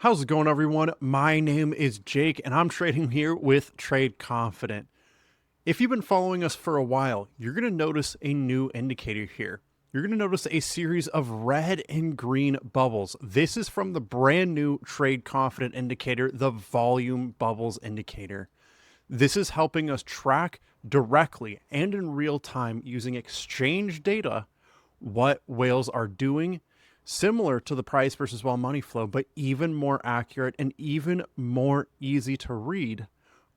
How's it going, everyone? My name is Jake, and I'm trading here with Trade Confident. If you've been following us for a while, you're going to notice a new indicator here. You're going to notice a series of red and green bubbles. This is from the brand new Trade Confident indicator, the volume bubbles indicator. This is helping us track directly and in real time using exchange data what whales are doing, similar to the price versus vol money flow, but even more accurate and even more easy to read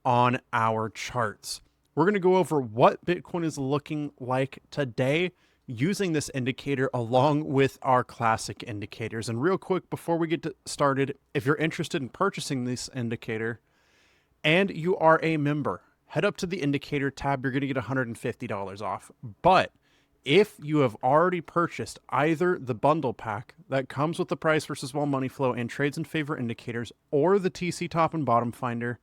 on our charts. We're going to go over what Bitcoin is looking like today using this indicator along with our classic indicators. And real quick, before we get started, if you're interested in purchasing this indicator and you are a member, head up to the indicator tab. You're going to get $150 off. But if you have already purchased either the bundle pack that comes with the price versus vol money flow and trades in favor indicators, or the TC top and bottom finder,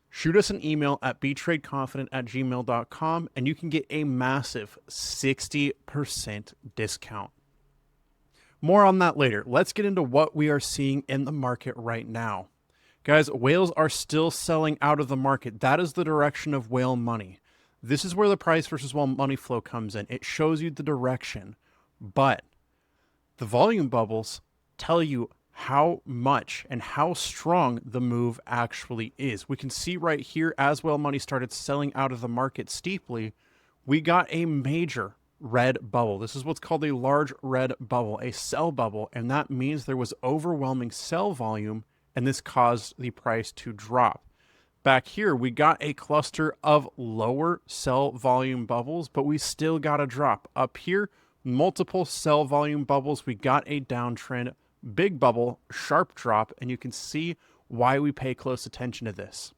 shoot us an email at betradeconfident@gmail.com and you can get a massive 60% discount. More on that later. Let's get into what we are seeing in the market right now. Guys, whales are still selling out of the market. That is the direction of whale money. This is where the price versus vol money flow comes in. It shows you the direction, but the volume bubbles tell you how much and how strong the move actually is. We can see right here as whale money started selling out of the market steeply, we got a major red bubble. This is what's called a large red bubble, a sell bubble, and that means there was overwhelming sell volume, and this caused the price to drop. Back here, we got a cluster of lower sell volume bubbles, but we still got a drop. Up here, multiple sell volume bubbles. We got a downtrend, big bubble, sharp drop, and you can see why we pay close attention to this.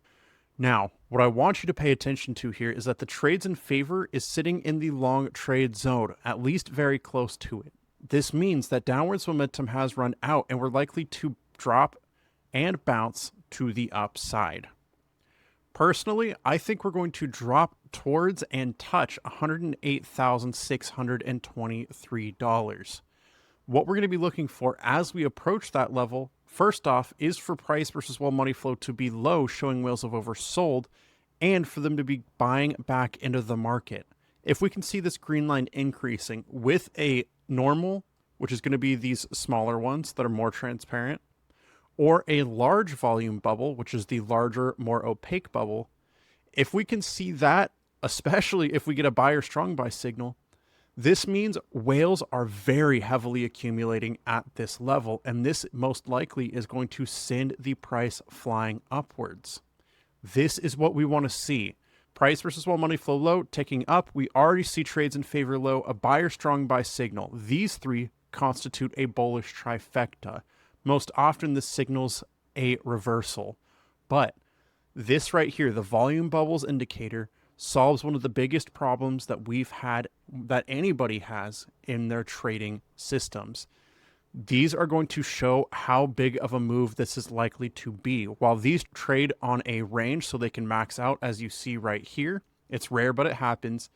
Now, what I want you to pay attention to here is that the trades in favor is sitting in the long trade zone, at least very close to it. This means that downwards momentum has run out, and we're likely to drop and bounce to the upside. Personally, I think we're going to drop towards and touch $108,623. What we're going to be looking for as we approach that level, first off, is for price versus vol money flow to be low, showing whales have oversold, and for them to be buying back into the market. If we can see this green line increasing with a normal, which is going to be these smaller ones that are more transparent, or a large volume bubble, which is the larger, more opaque bubble, if we can see that, especially if we get a buy or strong buy signal, this means whales are very heavily accumulating at this level, and this most likely is going to send the price flying upwards. This is what we want to see. Price versus vol money flow low, ticking up. We already see trades in favor low, a buy or strong buy signal. These three constitute a bullish trifecta. Most often this signals a reversal, but this right here, the volume bubbles indicator, solves one of the biggest problems that we've had, that anybody has in their trading systems. These are going to show how big of a move this is likely to be. While these trade on a range so they can max out, as you see right here, it's rare, but it happens.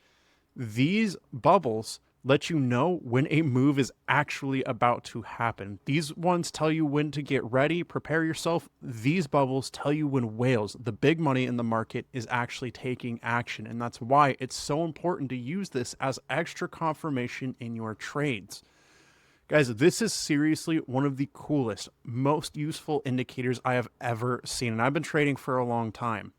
These bubbles let you know when a move is actually about to happen. These ones tell you when to get ready, prepare yourself. These bubbles tell you when whales, the big money in the market, is actually taking action. And that's why it's so important to use this as extra confirmation in your trades. Guys, this is seriously one of the coolest, most useful indicators I have ever seen. And I've been trading for a long time.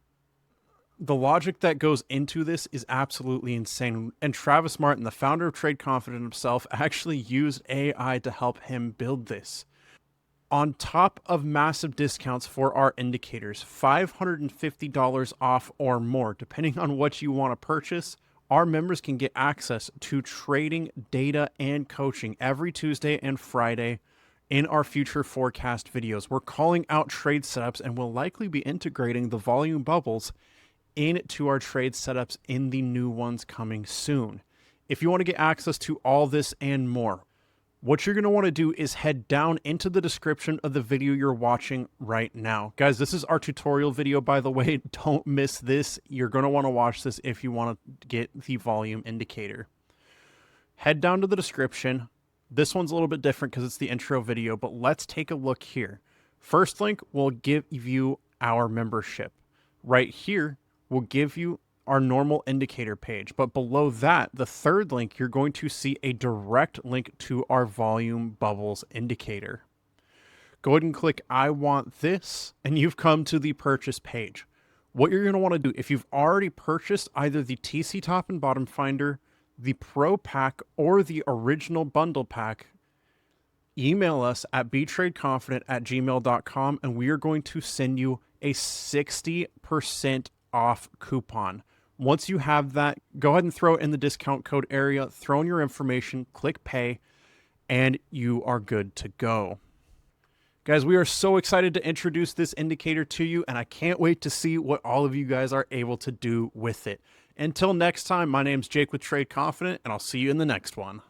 The logic that goes into this is absolutely insane. And Travis Martin, the founder of Trade Confident himself, actually used AI to help him build this. On top of massive discounts for our indicators, $550 off or more, depending on what you want to purchase, our members can get access to trading data and coaching every Tuesday and Friday in our future forecast videos. We're calling out trade setups and will likely be integrating the volume bubbles into our trade setups in the new ones coming soon. If you want to get access to all this and more, what you're going to want to do is head down into the description of the video you're watching right now. Guys, this is our tutorial video, by the way. Don't miss this. You're going to want to watch this if you want to get the volume indicator. Head down to the description. This one's a little bit different because it's the intro video, but let's take a look here. First link will give you our membership. Right here will give you our normal indicator page. But below that, the third link, you're going to see a direct link to our volume bubbles indicator. Go ahead and click I want this, and you've come to the purchase page. What you're going to want to do, if you've already purchased either the TC Top and Bottom Finder, the Pro Pack, or the original bundle pack, email us at betradeconfident@gmail.com, and we are going to send you a 60% off coupon. Once you have that, go ahead and throw it in the discount code area, throw in your information, click pay, and you are good to go. Guys, we are so excited to introduce this indicator to you, and I can't wait to see what all of you guys are able to do with it. Until next time, my name's Jake with Trade Confident, and I'll see you in the next one.